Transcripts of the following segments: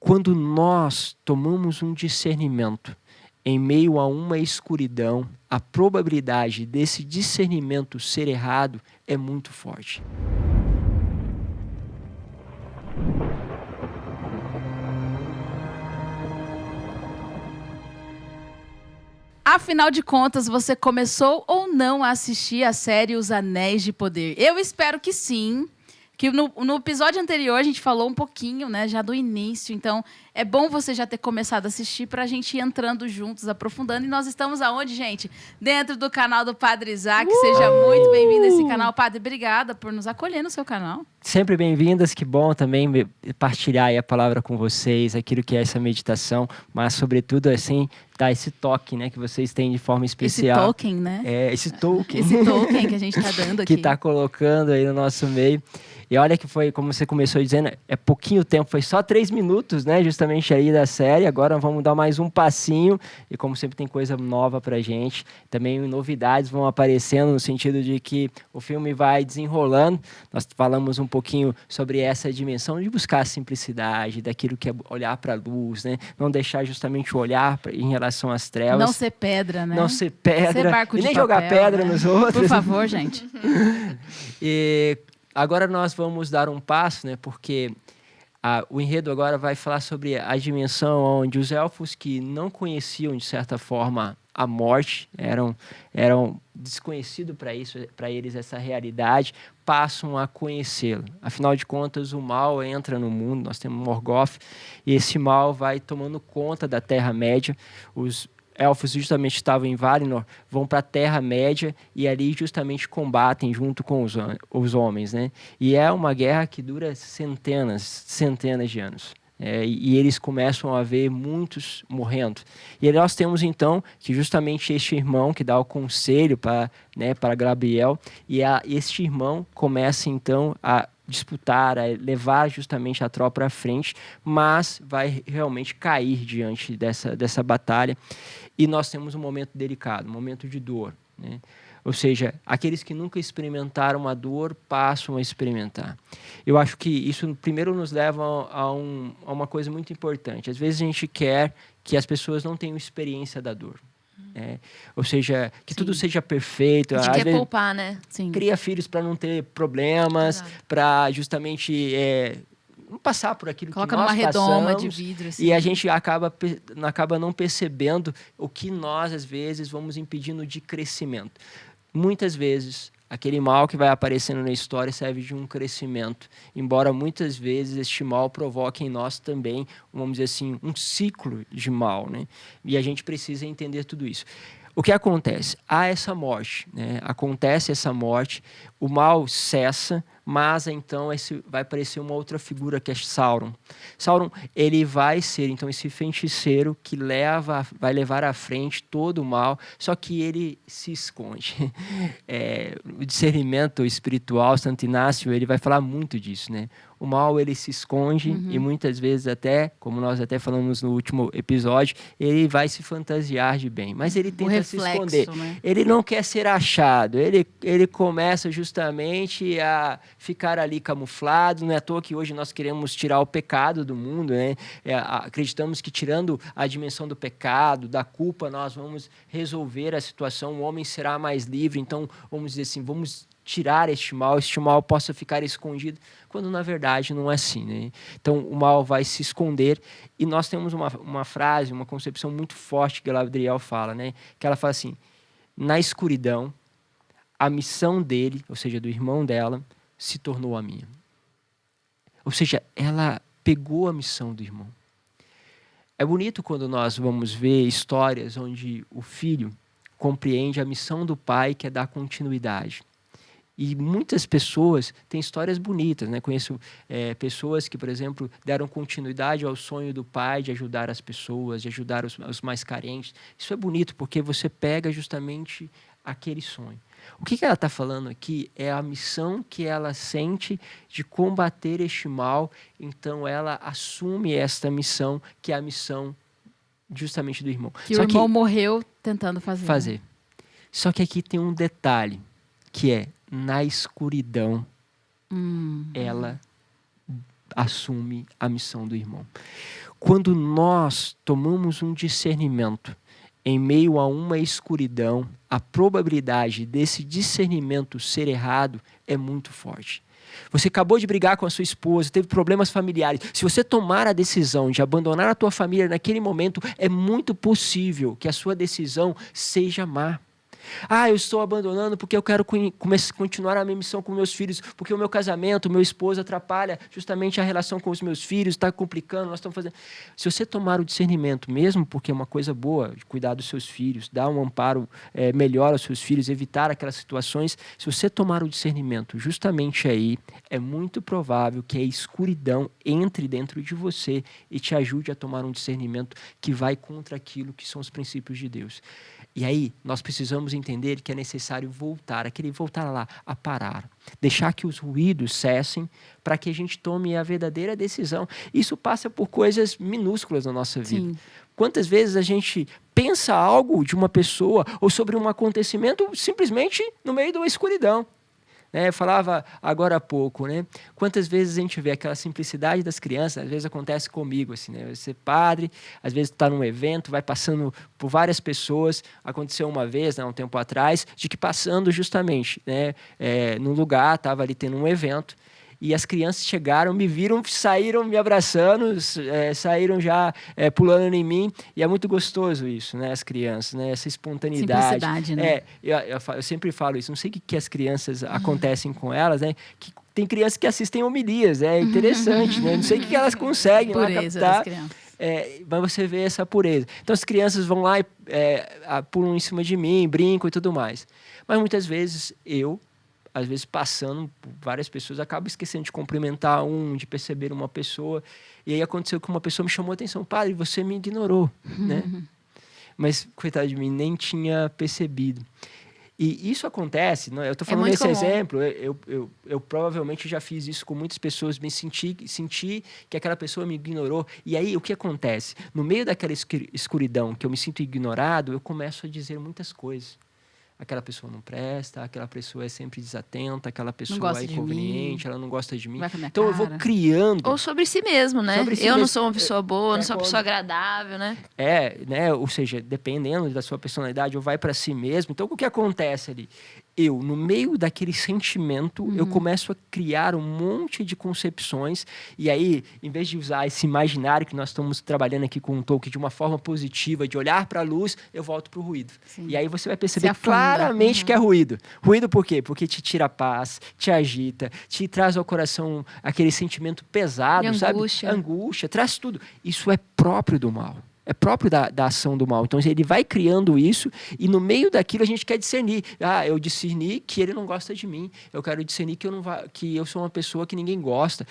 quando nós tomamos um discernimento em meio a uma escuridão, a probabilidade desse discernimento ser errado é muito forte. Afinal de contas, você começou ou não a assistir a série Os Anéis de Poder? Eu espero que sim. Que no episódio anterior a gente falou um pouquinho, né, já do início. Então, é bom você já ter começado a assistir para a gente ir entrando juntos, aprofundando. E nós estamos aonde, gente? Dentro do canal do Padre Isaac. Seja muito bem-vindo a esse canal. Padre, obrigada por nos acolher no seu canal. Sempre bem-vindas, que bom também partilhar aí a palavra com vocês, aquilo que é essa meditação, mas sobretudo assim, dar esse toque, né, que vocês têm de forma especial. Esse token, né? Esse token. Esse token que a gente está dando aqui. Que está colocando aí no nosso meio. E olha que foi, como você começou dizendo, é pouquinho tempo, foi só 3 minutos, né, justamente aí da série. Agora vamos dar mais um passinho e como sempre tem coisa nova pra gente. Também novidades vão aparecendo no sentido de que o filme vai desenrolando. Nós falamos um pouquinho sobre essa dimensão de buscar a simplicidade, daquilo que é olhar para a luz, né? Não deixar justamente o olhar em relação às trevas. Não ser pedra, né? Não ser pedra. Ser barco e de nem papel, jogar pedra, né, nos outros. Por favor, gente. E agora nós vamos dar um passo, né? Porque o enredo agora vai falar sobre a dimensão onde os elfos que não conheciam, de certa forma, a morte, eram desconhecidos para eles essa realidade, passam a conhecê-la. Afinal de contas, o mal entra no mundo, nós temos Morgoth, e esse mal vai tomando conta da Terra-média. Os elfos justamente estavam em Valinor, vão para a Terra-média e ali justamente combatem junto com os homens, né? E é uma guerra que dura centenas de anos. E eles começam a ver muitos morrendo. E aí nós temos então que justamente este irmão que dá o conselho para Galadriel, e este irmão começa então a disputar, a levar justamente a tropa à frente, mas vai realmente cair diante dessa batalha. E nós temos um momento delicado, um momento de dor, né? Ou seja, aqueles que nunca experimentaram a dor passam a experimentar. Eu acho que isso primeiro nos leva a uma coisa muito importante. Às vezes a gente quer que as pessoas não tenham experiência da dor. Ou seja, que tudo seja perfeito. A gente quer poupar, né? Sim. Cria filhos para não ter problemas, para justamente não passar por aquilo Coloca que nós numa redoma passamos, de vidro, assim. e a gente acaba não percebendo o que nós, às vezes, vamos impedindo de crescimento. Muitas vezes, aquele mal que vai aparecendo na história serve de um crescimento, embora muitas vezes este mal provoque em nós também, vamos dizer assim, um ciclo de mal, né? E a gente precisa entender tudo isso. O que acontece? Há essa morte, né? Acontece essa morte, o mal cessa, mas então vai aparecer uma outra figura que é Sauron. Sauron, ele vai ser então esse feiticeiro que vai levar à frente todo o mal, só que ele se esconde. O discernimento espiritual, Santo Inácio, ele vai falar muito disso, né? O mal, ele se esconde e muitas vezes até, como nós até falamos no último episódio, ele vai se fantasiar de bem, mas ele tenta se esconder. Né? Ele não quer ser achado, ele começa justamente a ficar ali camuflado. Não é à toa que hoje nós queremos tirar o pecado do mundo, né? Acreditamos que tirando a dimensão do pecado, da culpa, nós vamos resolver a situação, o homem será mais livre. Então, vamos dizer assim, vamos tirar este mal possa ficar escondido, quando na verdade não é assim, né? Então o mal vai se esconder, e nós temos uma frase, uma concepção muito forte que Galadriel fala, né? Que ela fala assim: na escuridão, a missão dele, ou seja, do irmão dela, se tornou a minha. Ou seja, ela pegou a missão do irmão. É bonito quando nós vamos ver histórias onde o filho compreende a missão do pai, que é dar continuidade. E muitas pessoas têm histórias bonitas, né? Conheço pessoas que, por exemplo, deram continuidade ao sonho do pai de ajudar as pessoas, de ajudar os mais carentes. Isso é bonito porque você pega justamente aquele sonho. O que ela está falando aqui é a missão que ela sente de combater este mal. Então ela assume esta missão, que é a missão justamente do irmão. Que o irmão morreu tentando fazer. Né? Só que aqui tem um detalhe, que é: na escuridão, ela assume a missão do irmão. Quando nós tomamos um discernimento em meio a uma escuridão, a probabilidade desse discernimento ser errado é muito forte. Você acabou de brigar com a sua esposa, teve problemas familiares. Se você tomar a decisão de abandonar a tua família naquele momento, é muito possível que a sua decisão seja má. Eu estou abandonando porque eu quero continuar a minha missão com meus filhos, porque o meu casamento, meu esposo atrapalha justamente a relação com os meus filhos, está complicando, nós estamos fazendo... Se você tomar o discernimento, mesmo porque é uma coisa boa, de cuidar dos seus filhos, dar um amparo melhor aos seus filhos, evitar aquelas situações, se você tomar o discernimento justamente aí, é muito provável que a escuridão entre dentro de você e te ajude a tomar um discernimento que vai contra aquilo que são os princípios de Deus. E aí, nós precisamos entender que é necessário voltar lá, a parar. Deixar que os ruídos cessem para que a gente tome a verdadeira decisão. Isso passa por coisas minúsculas na nossa vida. Sim. Quantas vezes a gente pensa algo de uma pessoa ou sobre um acontecimento simplesmente no meio de uma escuridão? Eu falava agora há pouco, né? Quantas vezes a gente vê aquela simplicidade das crianças, às vezes acontece comigo, assim, né? Você é padre, às vezes está num evento, vai passando por várias pessoas. Aconteceu uma vez, né, um tempo atrás, de que passando justamente, né, num lugar, estava ali tendo um evento, e as crianças chegaram, me viram, saíram me abraçando, saíram já pulando em mim. E é muito gostoso isso, né? As crianças, né? Essa espontaneidade. Simplicidade, né? Eu sempre falo isso. Não sei o que as crianças acontecem com elas, né? Que tem crianças que assistem homilias. É interessante, né? Não sei o que elas conseguem lá Pureza captar. das crianças. Mas você vê essa pureza. Então as crianças vão lá e pulam em cima de mim, brincam e tudo mais. Mas muitas vezes às vezes passando por várias pessoas, acabo esquecendo de cumprimentar de perceber uma pessoa. E aí aconteceu que uma pessoa me chamou a atenção. Padre, você me ignorou, né? Mas, coitado de mim, nem tinha percebido. E isso acontece, eu estou falando nesse exemplo, eu provavelmente já fiz isso com muitas pessoas, me senti que aquela pessoa me ignorou. E aí, o que acontece? No meio daquela escuridão que eu me sinto ignorado, eu começo a dizer muitas coisas. Aquela pessoa não presta, aquela pessoa é sempre desatenta, aquela pessoa é inconveniente, ela não gosta de mim. Então eu vou criando... Ou sobre si mesmo, né? Eu não sou uma pessoa boa, não sou uma pessoa agradável, né? Né? Ou seja, dependendo da sua personalidade, ou vai para si mesmo. Então o que acontece ali? No meio daquele sentimento, eu começo a criar um monte de concepções. E aí, em vez de usar esse imaginário que nós estamos trabalhando aqui com o Tolkien de uma forma positiva, de olhar para a luz, eu volto para o ruído. Sim. E aí você vai perceber claramente que é ruído. Ruído por quê? Porque te tira a paz, te agita, te traz ao coração aquele sentimento pesado, angústia. sabe? Angústia, traz tudo. Isso é próprio do mal. É próprio da ação do mal. Então, ele vai criando isso e no meio daquilo a gente quer discernir. Eu discerni que ele não gosta de mim. Eu quero discernir que eu sou uma pessoa que ninguém gosta.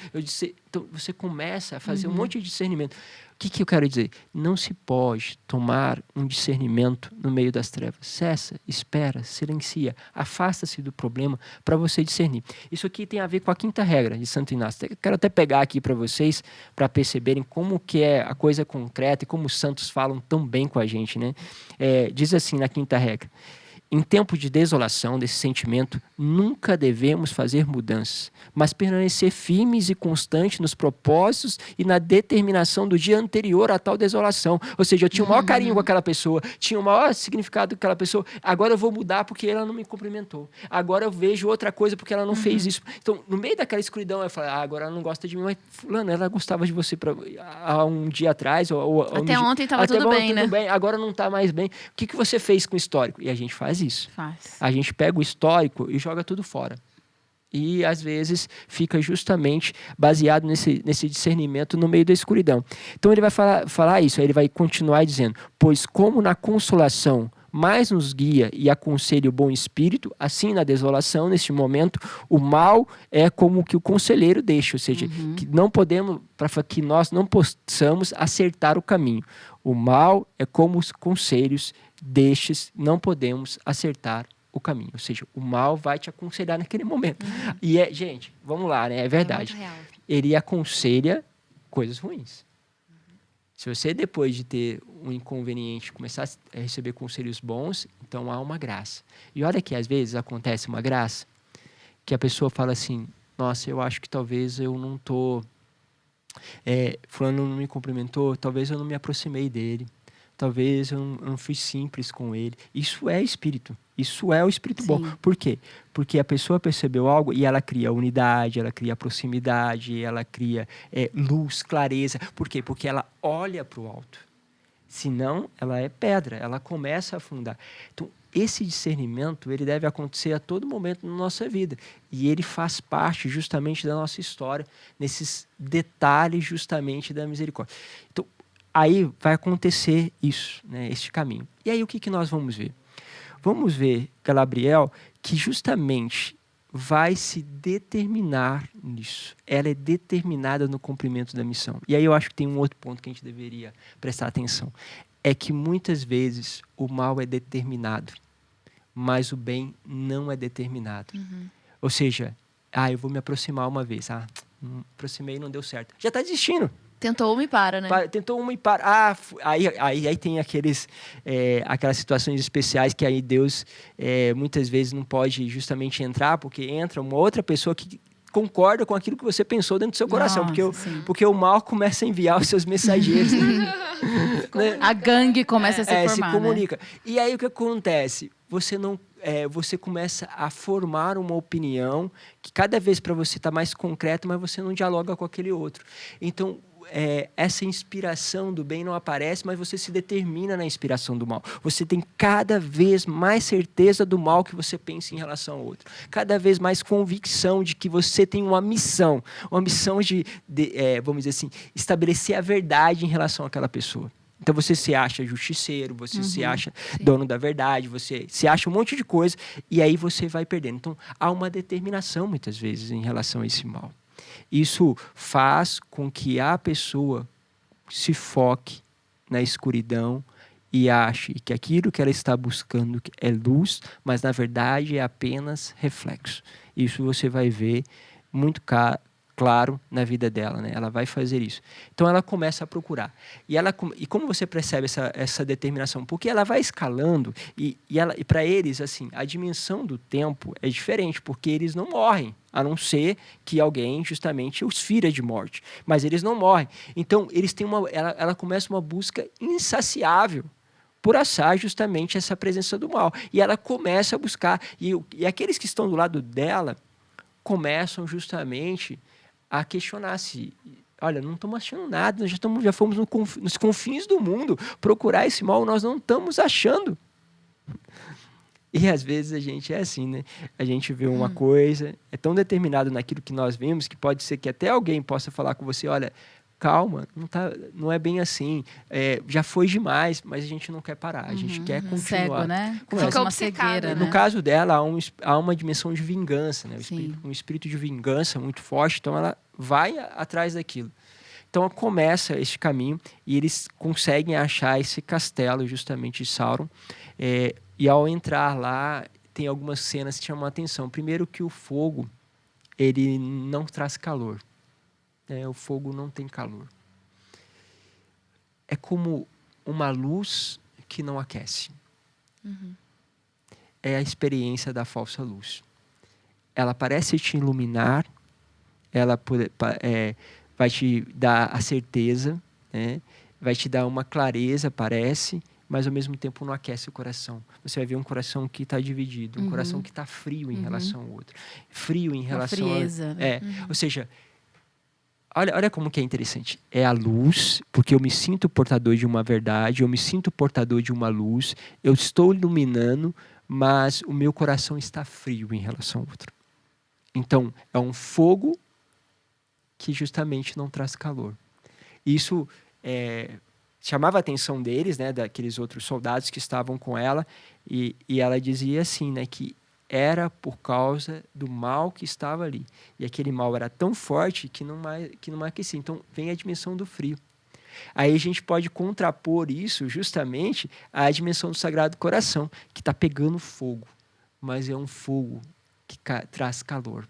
Então, você começa a fazer um monte de discernimento. O que eu quero dizer? Não se pode tomar um discernimento no meio das trevas. Cessa, espera, silencia, afasta-se do problema para você discernir. Isso aqui tem a ver com a quinta regra de Santo Inácio. Quero até pegar aqui para vocês, para perceberem como que é a coisa concreta e como os santos falam tão bem com a gente, né? Diz assim na quinta regra: em tempo de desolação, desse sentimento, nunca devemos fazer mudanças, mas permanecer firmes e constantes nos propósitos e na determinação do dia anterior a tal desolação. Ou seja, eu tinha o maior carinho com aquela pessoa, tinha o maior significado com aquela pessoa, agora eu vou mudar porque ela não me cumprimentou. Agora eu vejo outra coisa porque ela não fez isso. Então, no meio daquela escuridão, eu falei, agora ela não gosta de mim, mas fulano, ela gostava de você há um dia atrás. Até ontem estava tudo bem, né? Bem, agora não está mais bem. O que você fez com o histórico? E a gente faz isso. A gente pega o histórico e joga tudo fora. E, às vezes, fica justamente baseado nesse discernimento no meio da escuridão. Então, ele vai falar isso, aí ele vai continuar dizendo: pois como na consolação mais nos guia e aconselha o bom espírito, assim na desolação, neste momento, o mal é como que o conselheiro deixa, ou seja, que não podemos, para que nós não possamos acertar o caminho. O mal é como os conselhos destes, não podemos acertar o caminho. Ou seja, o mal vai te aconselhar naquele momento. E gente, vamos lá, né? É verdade. Ele aconselha coisas ruins. Se você, depois de ter um inconveniente, começar a receber conselhos bons, então há uma graça. E olha que, às vezes, acontece uma graça que a pessoa fala assim: nossa, eu acho que talvez eu não estou fulano não me cumprimentou, talvez eu não me aproximei dele, talvez eu não fui simples com ele. Isso é espírito. Isso é o espírito bom. Por quê? Porque a pessoa percebeu algo e ela cria unidade, ela cria proximidade, ela cria luz, clareza. Por quê? Porque ela olha para o alto. Senão, ela é pedra, ela começa a afundar. Então, esse discernimento, ele deve acontecer a todo momento na nossa vida. E ele faz parte justamente da nossa história, nesses detalhes justamente da misericórdia. Então, aí vai acontecer isso, né, este caminho. E aí, o que nós vamos ver? Vamos ver Galadriel, que justamente vai se determinar nisso. Ela é determinada no cumprimento da missão. E aí eu acho que tem um outro ponto que a gente deveria prestar atenção. É que muitas vezes o mal é determinado, mas o bem não é determinado. Ou seja, eu vou me aproximar uma vez. Aproximei e não deu certo. Já está desistindo. Tentou uma e para, né? Tentou uma e para. Aí tem aquelas situações especiais que aí Deus muitas vezes não pode justamente entrar, porque entra uma outra pessoa que concorda com aquilo que você pensou dentro do seu coração. Porque o mal começa a enviar os seus mensageiros. Né? A gangue começa a se formar. Se comunica. Né? E aí o que acontece? Você começa a formar uma opinião que cada vez para você está mais concreta, mas você não dialoga com aquele outro. Então, essa inspiração do bem não aparece, mas você se determina na inspiração do mal. Você tem cada vez mais certeza do mal que você pensa em relação ao outro. Cada vez mais convicção de que você tem uma missão de vamos dizer assim, estabelecer a verdade em relação àquela pessoa. Então você se acha justiceiro, você se acha dono da verdade, você se acha um monte de coisa e aí você vai perdendo. Então há uma determinação muitas vezes em relação a esse mal. Isso faz com que a pessoa se foque na escuridão e ache que aquilo que ela está buscando é luz, mas na verdade é apenas reflexo. Isso você vai ver muito claro na vida dela, né? Ela vai fazer isso. Então ela começa a procurar. E como você percebe essa determinação? Porque ela vai escalando e para eles, assim, a dimensão do tempo é diferente, porque eles não morrem, a não ser que alguém justamente os fira de morte. Mas eles não morrem. Então eles têm ela começa uma busca insaciável por achar justamente essa presença do mal. E ela começa a buscar. E aqueles que estão do lado dela começam justamente a questionar se, olha, não estamos achando nada, nós já fomos nos confins do mundo procurar esse mal, nós não estamos achando. E às vezes a gente é assim, né? A gente vê uma coisa, é tão determinado naquilo que nós vemos, que pode ser que até alguém possa falar com você, olha, calma, não é bem assim, já foi demais, mas a gente não quer parar, a gente quer continuar. Cego, né? Fica uma cegueira, né? No caso dela, há uma dimensão de vingança, né? Um espírito de vingança muito forte, então ela vai atrás daquilo. Então começa este caminho e eles conseguem achar esse castelo justamente de Sauron. E ao entrar lá, tem algumas cenas que chamam a atenção. Primeiro que o fogo, ele não traz calor. O fogo não tem calor. É como uma luz que não aquece. É a experiência da falsa luz. Ela parece te iluminar, ela vai te dar a certeza, né? Vai te dar uma clareza, parece, mas ao mesmo tempo não aquece o coração. Você vai ver um coração que está dividido, um coração que está frio em relação ao outro. Frio em relação a frieza, né? Ou seja, olha como que é interessante. É a luz, porque eu me sinto portador de uma verdade, eu me sinto portador de uma luz, eu estou iluminando, mas o meu coração está frio em relação ao outro. Então, é um fogo que justamente não traz calor. Isso chamava a atenção deles, né, daqueles outros soldados que estavam com ela, e ela dizia assim, né, que era por causa do mal que estava ali. E aquele mal era tão forte que não aquecia. Então, vem a dimensão do frio. Aí a gente pode contrapor isso justamente à dimensão do Sagrado Coração, que está pegando fogo, mas é um fogo que traz calor.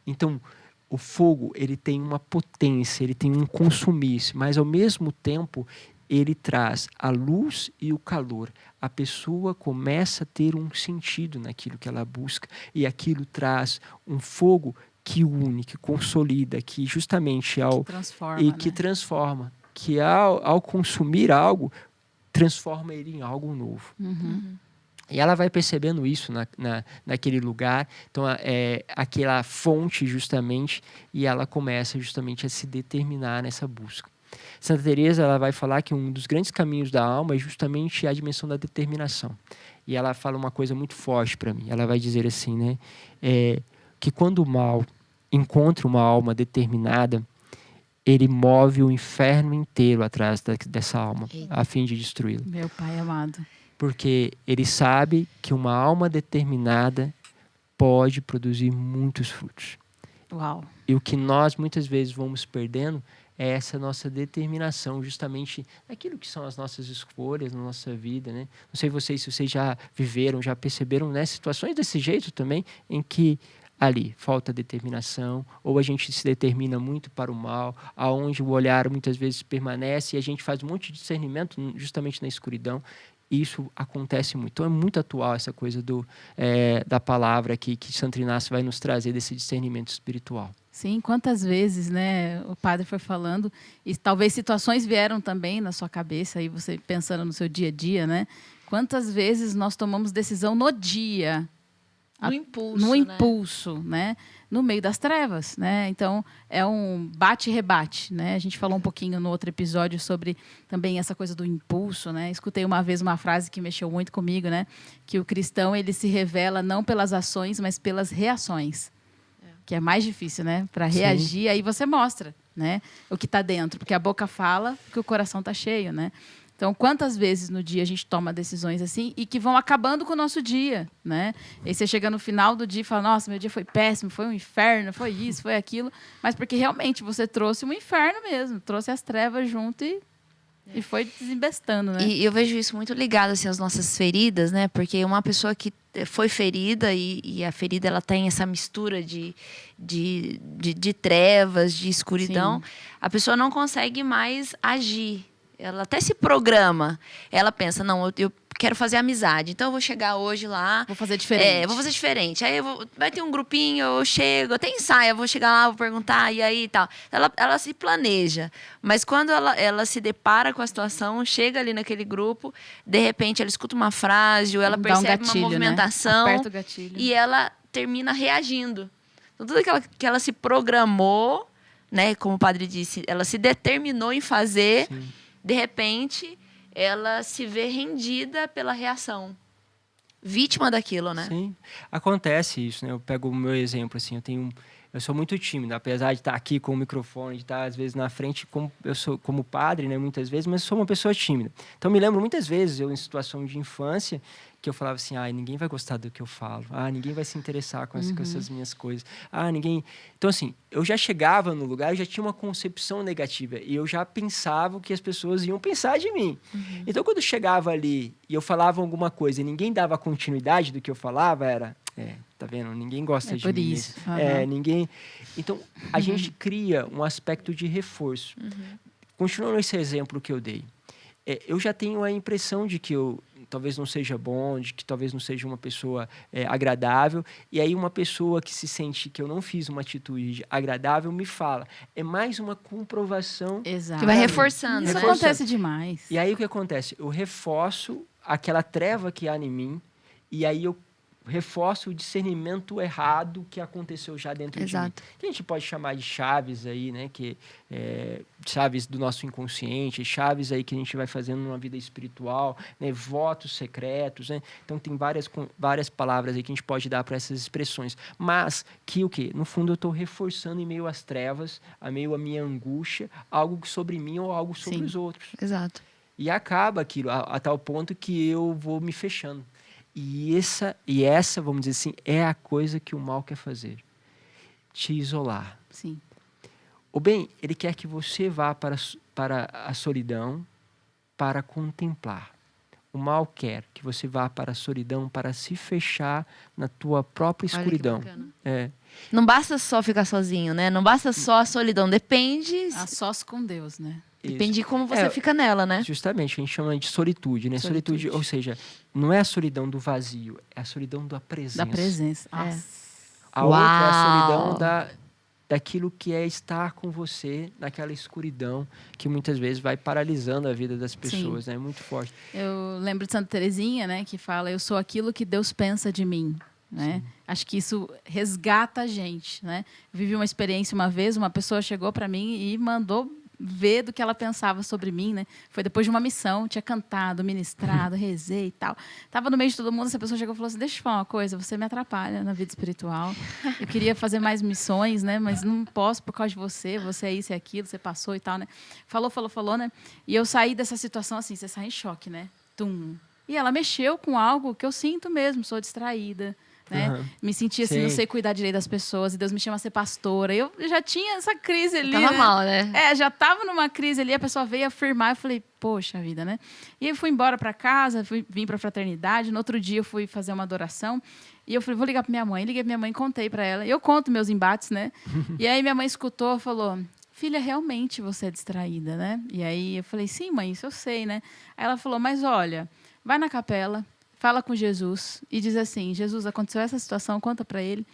Então, o fogo, ele tem uma potência, ele tem um consumir, mas ao mesmo tempo ele traz a luz e o calor. A pessoa começa a ter um sentido naquilo que ela busca e aquilo traz um fogo que une, que consolida, que justamente que transforma, que ao consumir algo, transforma ele em algo novo. E ela vai percebendo isso naquele lugar, então é aquela fonte justamente, e ela começa justamente a se determinar nessa busca. Santa Teresa, ela vai falar que um dos grandes caminhos da alma é justamente a dimensão da determinação. E ela fala uma coisa muito forte para mim. Ela vai dizer assim, né, que quando o mal encontra uma alma determinada, ele move o inferno inteiro atrás dessa alma, a fim de destruí-la. Meu Pai amado. Porque ele sabe que uma alma determinada pode produzir muitos frutos. Uau. E o que nós muitas vezes vamos perdendo é essa nossa determinação, justamente naquilo que são as nossas escolhas na nossa vida, né? Não sei se vocês já viveram, já perceberam, né, situações desse jeito também, em que ali falta determinação, ou a gente se determina muito para o mal, aonde o olhar muitas vezes permanece e a gente faz um monte de discernimento justamente na escuridão. Isso acontece muito. Então é muito atual essa coisa da palavra aqui que Santo Inácio vai nos trazer desse discernimento espiritual. Sim, quantas vezes, né, o padre foi falando, e talvez situações vieram também na sua cabeça, aí você pensando no seu dia a dia, né? Quantas vezes nós tomamos decisão no dia, no impulso, né? No meio das trevas, né? Então, é um bate e rebate, né? A gente falou um pouquinho no outro episódio sobre também essa coisa do impulso, né? Escutei uma vez uma frase que mexeu muito comigo, né? Que o cristão, ele se revela não pelas ações, mas pelas reações. Que é mais difícil, né? Para reagir, aí você mostra, né? O que está dentro. Porque a boca fala que o coração está cheio, né? Então, quantas vezes no dia a gente toma decisões assim e que vão acabando com o nosso dia, né? E aí você chega no final do dia e fala, nossa, meu dia foi péssimo, foi um inferno, foi isso, foi aquilo. Mas porque realmente você trouxe um inferno mesmo, trouxe as trevas junto e foi desembestando, né? E eu vejo isso muito ligado assim, às nossas feridas, né? Porque uma pessoa que foi ferida e a ferida ela tem essa mistura de trevas, de escuridão, sim, a pessoa não consegue mais agir. Ela até se programa. Ela pensa, não, eu quero fazer amizade. Então, eu vou chegar hoje lá... Vou fazer diferente. Vou fazer diferente. Aí, vai ter um grupinho, eu chego, até ensaio, eu vou chegar lá, vou perguntar, e aí e tal. Ela se planeja. Mas, quando ela se depara com a situação, chega ali naquele grupo, de repente, ela escuta uma frase, ou ela percebe uma movimentação, né? Aperta o gatilho. E ela termina reagindo. Então, tudo que ela se programou, né, como o padre disse, ela se determinou em fazer... Sim. De repente, ela se vê rendida pela reação. Vítima daquilo, né? Sim, acontece isso, né? Eu pego o meu exemplo, assim, eu sou muito tímido, apesar de estar aqui com o microfone, de estar, às vezes, na frente, eu sou como padre, né, muitas vezes, mas sou uma pessoa tímida. Então, me lembro muitas vezes, eu em situação de infância, que eu falava assim, ninguém vai gostar do que eu falo, ninguém vai se interessar com essas minhas coisas, ninguém... Então, assim, eu já chegava no lugar, eu já tinha uma concepção negativa, e eu já pensava o que as pessoas iam pensar de mim. Então, quando eu chegava ali, e eu falava alguma coisa, e ninguém dava continuidade do que eu falava, era... tá vendo? Ninguém gosta de mim. Isso. Ninguém... Então, a gente cria um aspecto de reforço. Continuando esse exemplo que eu dei, eu já tenho a impressão de que eu talvez não seja bom, de que talvez não seja uma pessoa agradável, e aí uma pessoa que se sente que eu não fiz uma atitude agradável me fala. É mais uma comprovação. Exato. Que vai reforçando. Isso acontece demais. E aí o que acontece? Eu reforço aquela treva que há em mim, e aí eu reforço o discernimento errado que aconteceu já dentro de mim. Que a gente pode chamar de chaves aí, né? Chaves do nosso inconsciente, chaves aí que a gente vai fazendo numa vida espiritual, né? Votos secretos, né? Então tem várias palavras aí que a gente pode dar para essas expressões. Mas que o quê? No fundo eu estou reforçando em meio às trevas, a meio à minha angústia, algo sobre mim ou algo sobre os outros. Exato. E acaba aquilo a tal ponto que eu vou me fechando. E essa, vamos dizer assim, é a coisa que o mal quer fazer. Te isolar. Sim. O bem, ele quer que você vá para a solidão para contemplar. O mal quer que você vá para a solidão para se fechar na tua própria escuridão. Não basta só ficar sozinho, né? Não basta só a solidão. Depende... A sós com Deus, né? Depende de como você fica nela, né? Justamente, a gente chama de solitude, né? Solitude, ou seja, não é a solidão do vazio, é a solidão da presença. Da presença. A outra é a Uau! solidão daquilo que é estar com você naquela escuridão que muitas vezes vai paralisando a vida das pessoas, né? É muito forte. Eu lembro de Santa Teresinha, né, que fala: eu sou aquilo que Deus pensa de mim, né? Acho que isso resgata a gente, né? Eu vivi uma experiência uma vez, uma pessoa chegou para mim e mandou ver do que ela pensava sobre mim, né? Foi depois de uma missão, tinha cantado, ministrado, rezei e tal. Tava no meio de todo mundo, essa pessoa chegou e falou assim: deixa eu te falar uma coisa, você me atrapalha na vida espiritual. Eu queria fazer mais missões, né? Mas não posso por causa de você é isso e aquilo, você passou e tal, né? Falou, né? E eu saí dessa situação assim, você sai em choque, né? Tum. E ela mexeu com algo que eu sinto mesmo, sou distraída, né? Me senti assim, não sei cuidar direito das pessoas, e Deus me chama a ser pastora. Eu já tinha essa crise ali, Tava né? mal, né? Já tava numa crise ali, a pessoa veio afirmar, eu falei, poxa vida, né? E eu fui embora para casa, vim para a fraternidade, no outro dia eu fui fazer uma adoração, e eu falei, vou ligar para minha mãe. Liguei para minha mãe, contei para ela, e eu conto meus embates, né? E aí minha mãe escutou, falou: filha, realmente você é distraída, né? E aí eu falei, sim, mãe, isso eu sei, né? Aí ela falou, mas olha, vai na capela, fala com Jesus e diz assim: Jesus, aconteceu essa situação, conta para ele.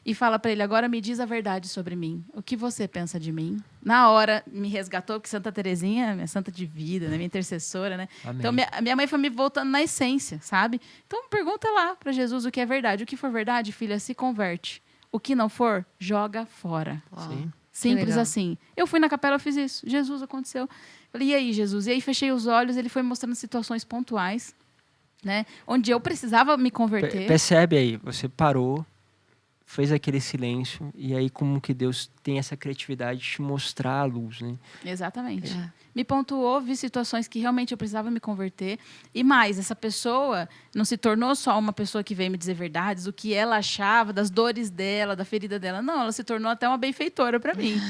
E fala para ele: agora me diz a verdade sobre mim. O que você pensa de mim? Na hora, me resgatou, porque Santa Teresinha é minha santa de vida, né? Minha intercessora, né? Amém. Então, minha mãe foi me voltando na essência, sabe? Então, pergunta lá para Jesus o que é verdade. O que for verdade, filha, se converte. O que não for, joga fora. Sim. Simples legal. assim. Eu fui na capela, eu fiz isso. Jesus, aconteceu. Falei, e aí, Jesus? E aí, fechei os olhos, ele foi me mostrando situações pontuais, né? Onde eu precisava me converter. Percebe aí, você parou, fez aquele silêncio, e aí como que Deus tem essa criatividade de te mostrar a luz, né? Exatamente. É. Me pontuou, vi situações que realmente eu precisava me converter. E mais, essa pessoa não se tornou só uma pessoa que veio me dizer verdades, o que ela achava das dores dela, da ferida dela. Não, ela se tornou até uma benfeitora para mim,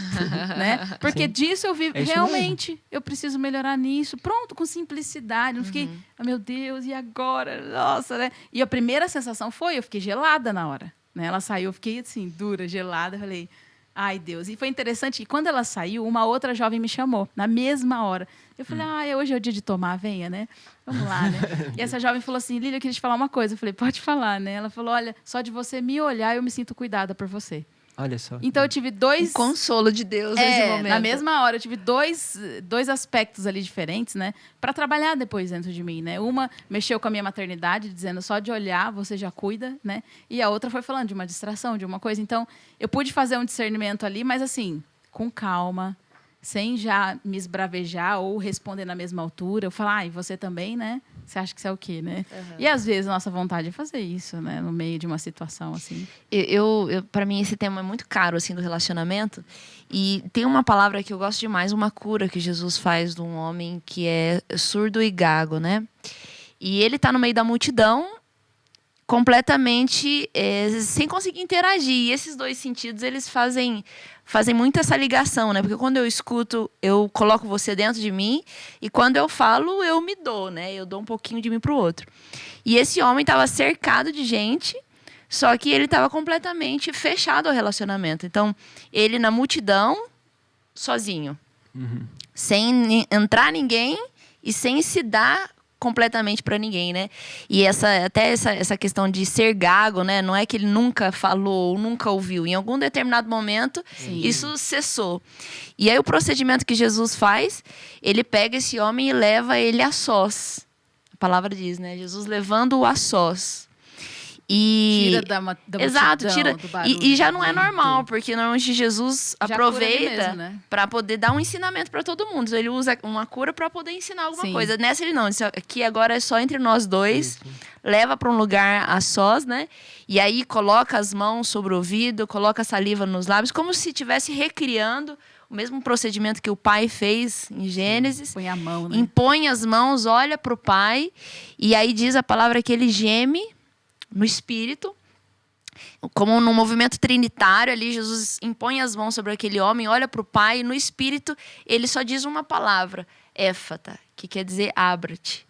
né? Porque Sim. disso eu vi, É isso realmente, eu preciso melhorar nisso. Pronto, com simplicidade. Não fiquei, oh, meu Deus, e agora? Nossa, né? E a primeira sensação foi, eu fiquei gelada na hora, né? Ela saiu, eu fiquei assim, dura, gelada, falei, ai, Deus. E foi interessante que quando ela saiu, uma outra jovem me chamou, na mesma hora. Eu falei, hoje é o dia de tomar, venha, né? Vamos lá, né? E essa jovem falou assim, Lília, eu queria te falar uma coisa. Eu falei, pode falar, né? Ela falou, olha, só de você me olhar, eu me sinto cuidada por você. Olha só. Então, eu tive dois... O consolo de Deus nesse momento. Na mesma hora, eu tive dois aspectos ali diferentes, né? Para trabalhar depois dentro de mim, né? Uma mexeu com a minha maternidade, dizendo só de olhar você já cuida, né? E a outra foi falando de uma distração, de uma coisa. Então, eu pude fazer um discernimento ali, mas assim, com calma, sem já me esbravejar ou responder na mesma altura. Eu falar, e você também, né? Você acha que isso é o quê, né? Uhum. E às vezes a nossa vontade é fazer isso, né? No meio de uma situação assim. Para mim, esse tema é muito caro, assim, do relacionamento. E tem uma palavra que eu gosto demais, uma cura que Jesus faz de um homem que é surdo e gago, né? E ele tá no meio da multidão, completamente sem conseguir interagir. E esses dois sentidos, eles fazem muito essa ligação, né? Porque quando eu escuto, eu coloco você dentro de mim, e quando eu falo, eu me dou, né? Eu dou um pouquinho de mim pro outro. E esse homem estava cercado de gente, só que ele estava completamente fechado ao relacionamento. Então, ele na multidão, sozinho. Sem entrar ninguém e sem se dar completamente para ninguém, né? E essa questão de ser gago, né? Não é que ele nunca falou ou nunca ouviu. Em algum determinado momento, isso cessou. E aí o procedimento que Jesus faz, ele pega esse homem e leva ele a sós. A palavra diz, né? Jesus levando-o a sós. E tira da exato, multidão, tira. do barulho, E já não é normal, porque normalmente Jesus já aproveita mesmo, né? para poder dar um ensinamento para todo mundo. Ele usa uma cura para poder ensinar alguma coisa. Nessa ele não, isso aqui agora é só entre nós dois. Leva para um lugar a sós, né? E aí coloca as mãos sobre o ouvido, coloca a saliva nos lábios, como se estivesse recriando o mesmo procedimento que o pai fez em Gênesis. Põe a mão, né? Impõe as mãos, olha para o pai, e aí diz a palavra que ele geme no espírito, como no movimento trinitário ali, Jesus impõe as mãos sobre aquele homem, olha para o pai, e no espírito ele só diz uma palavra, éfata, que quer dizer abra-te.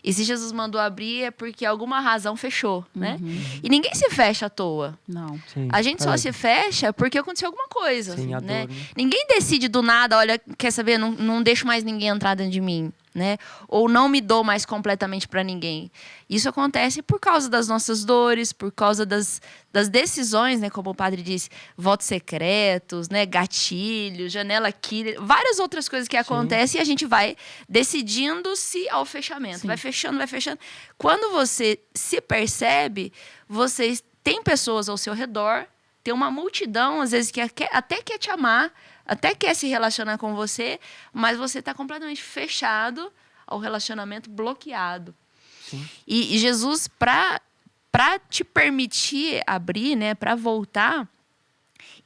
E se Jesus mandou abrir é porque alguma razão fechou, né? E ninguém se fecha à toa. Não. Sim, A gente só se fecha porque aconteceu alguma coisa, Sim, a né? dor, né? Ninguém decide do nada, olha, quer saber, não deixo mais ninguém entrar dentro de mim, né? Ou não me dou mais completamente para ninguém. Isso acontece por causa das nossas dores, por causa das decisões, né? Como o padre disse, votos secretos, né? Gatilho, janela killer, várias outras coisas que acontecem e a gente vai decidindo-se ao fechamento. Sim. Vai fechando, vai fechando. Quando você se percebe, você tem pessoas ao seu redor, tem uma multidão, às vezes, que até quer te amar, até quer se relacionar com você, mas você está completamente fechado ao relacionamento, bloqueado. Sim. E Jesus, para te permitir abrir, né, para voltar,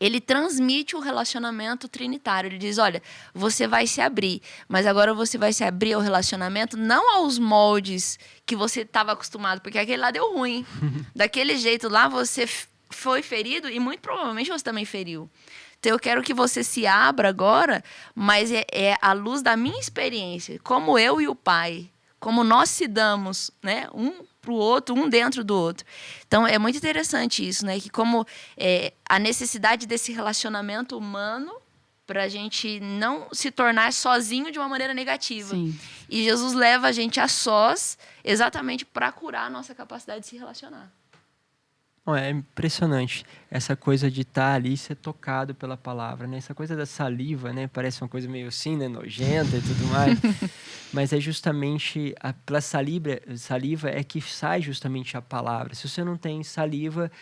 ele transmite o relacionamento trinitário. Ele diz, olha, você vai se abrir, mas agora você vai se abrir ao relacionamento, não aos moldes que você estava acostumado, porque aquele lá deu ruim. Daquele jeito lá, você foi ferido e muito provavelmente você também feriu. Então, eu quero que você se abra agora, mas é à luz da minha experiência, como eu e o Pai, como nós se damos, né, um para o outro, um dentro do outro. Então, é muito interessante isso, né, que como a necessidade desse relacionamento humano para a gente não se tornar sozinho de uma maneira negativa. Sim. E Jesus leva a gente a sós exatamente para curar a nossa capacidade de se relacionar. É impressionante essa coisa de estar ali e ser tocado pela palavra, né? Essa coisa da saliva, né? Parece uma coisa meio assim, né? Nojenta e tudo mais. Mas é justamente pela saliva é que sai justamente a palavra. Se você não tem saliva,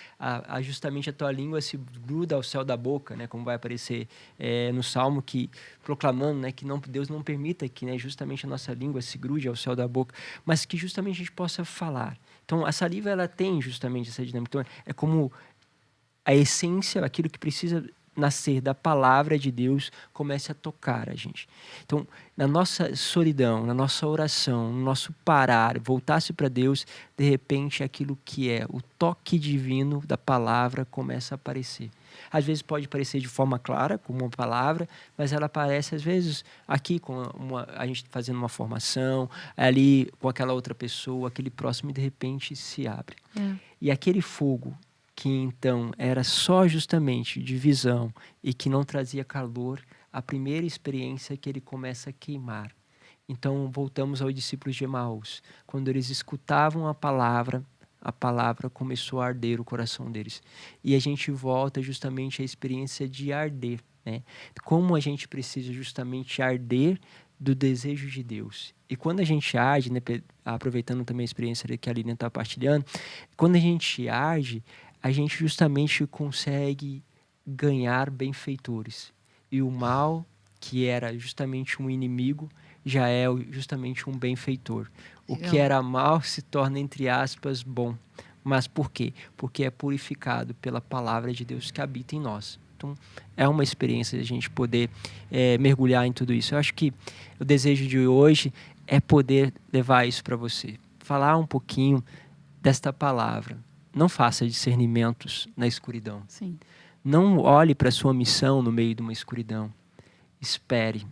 justamente a tua língua se gruda ao céu da boca, né? Como vai aparecer no Salmo, que proclamando, né? Que Deus não permita que, né, justamente a nossa língua se grude ao céu da boca, mas que justamente a gente possa falar. Então, a saliva, ela tem justamente essa dinâmica. Então, é como a essência, aquilo que precisa nascer da palavra de Deus, comece a tocar a gente. Então, na nossa solidão, na nossa oração, no nosso parar, voltar-se para Deus, de repente, aquilo que é o toque divino da palavra começa a aparecer. Às vezes pode aparecer de forma clara, como uma palavra, mas ela aparece, às vezes, aqui, com a gente fazendo uma formação, ali com aquela outra pessoa, aquele próximo, e de repente se abre. E aquele fogo que então era só justamente de visão e que não trazia calor, a primeira experiência que ele começa a queimar. Então, voltamos aos discípulos de Emaús. Quando eles escutavam a palavra começou a arder o coração deles. E a gente volta justamente à experiência de arder, né? Como a gente precisa justamente arder do desejo de Deus. E quando a gente arde, né, aproveitando também a experiência que a Lilian está partilhando, quando a gente arde, a gente justamente consegue ganhar benfeitores. E o mal, que era justamente um inimigo, já é justamente um benfeitor. O que era mal se torna, entre aspas, bom. Mas por quê? Porque é purificado pela palavra de Deus que habita em nós. Então, é uma experiência de a gente poder mergulhar em tudo isso. Eu acho que o desejo de hoje é poder levar isso para você. Falar um pouquinho desta palavra. Não faça discernimentos na escuridão. Sim. Não olhe para a sua missão no meio de uma escuridão. Espere.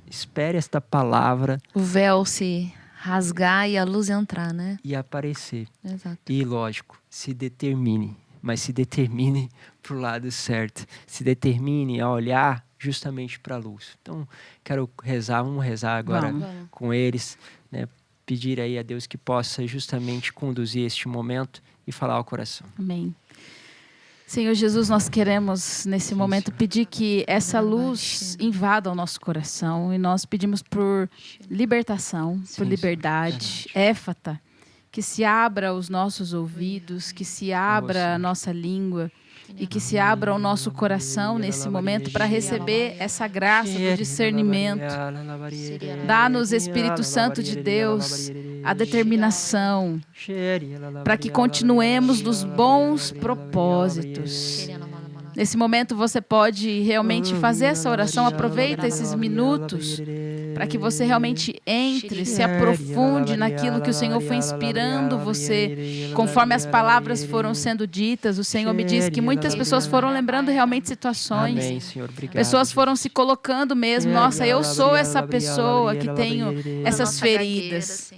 Espere esta palavra. O véu se rasgar e a luz entrar, né? E aparecer. Exato. E, lógico, se determine. Mas se determine para o lado certo. Se determine a olhar justamente para a luz. Então, vamos rezar agora com eles, né? Pedir aí a Deus que possa justamente conduzir este momento e falar ao coração. Amém. Senhor Jesus, nós queremos, nesse momento, pedir que essa luz invada o nosso coração. E nós pedimos por libertação, por liberdade, éfata. Que se abra os nossos ouvidos, que se abra a nossa língua e que se abra o nosso coração nesse momento para receber essa graça do discernimento. Dá-nos, Espírito Santo de Deus, a determinação para que continuemos dos bons propósitos. Nesse momento você pode realmente fazer essa oração, aproveita esses minutos para que você realmente entre, se aprofunde naquilo que o Senhor foi inspirando você, conforme as palavras foram sendo ditas. O Senhor me disse que muitas pessoas foram lembrando realmente situações. Amém, Senhor. Obrigado. Pessoas foram se colocando mesmo. Nossa, eu sou essa pessoa que tenho essas feridas.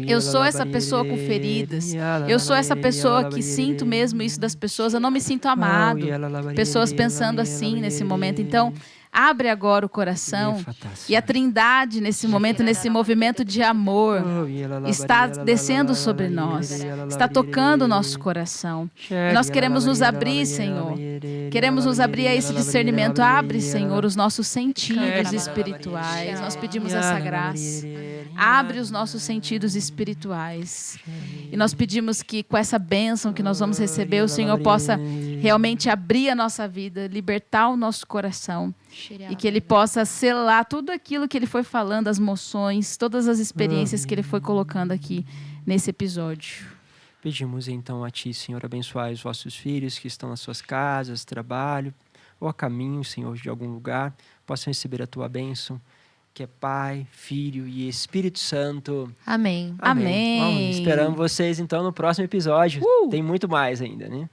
Eu sou essa pessoa com feridas. Eu sou essa pessoa que sinto mesmo isso das pessoas. Eu não me sinto amado. Pessoas pensando assim nesse momento. Então, abre agora o coração. E a Trindade, nesse momento, nesse movimento de amor, está descendo sobre nós. Está tocando o nosso coração. E nós queremos nos abrir, Senhor. Queremos nos abrir a esse discernimento. Abre, Senhor, os nossos sentidos espirituais. Nós pedimos essa graça. Abre os nossos sentidos espirituais. E nós pedimos que com essa bênção que nós vamos receber, o Senhor possa realmente abrir a nossa vida, libertar o nosso coração. E que Ele possa selar tudo aquilo que Ele foi falando, as moções, todas as experiências que Ele foi colocando aqui nesse episódio. Pedimos então a Ti, Senhor, abençoar os vossos filhos que estão nas suas casas, trabalho, ou a caminho, Senhor, de algum lugar, possam receber a Tua bênção, que é Pai, Filho e Espírito Santo. Amém. Amém. Bom, esperamos vocês então no próximo episódio. Tem muito mais ainda, né?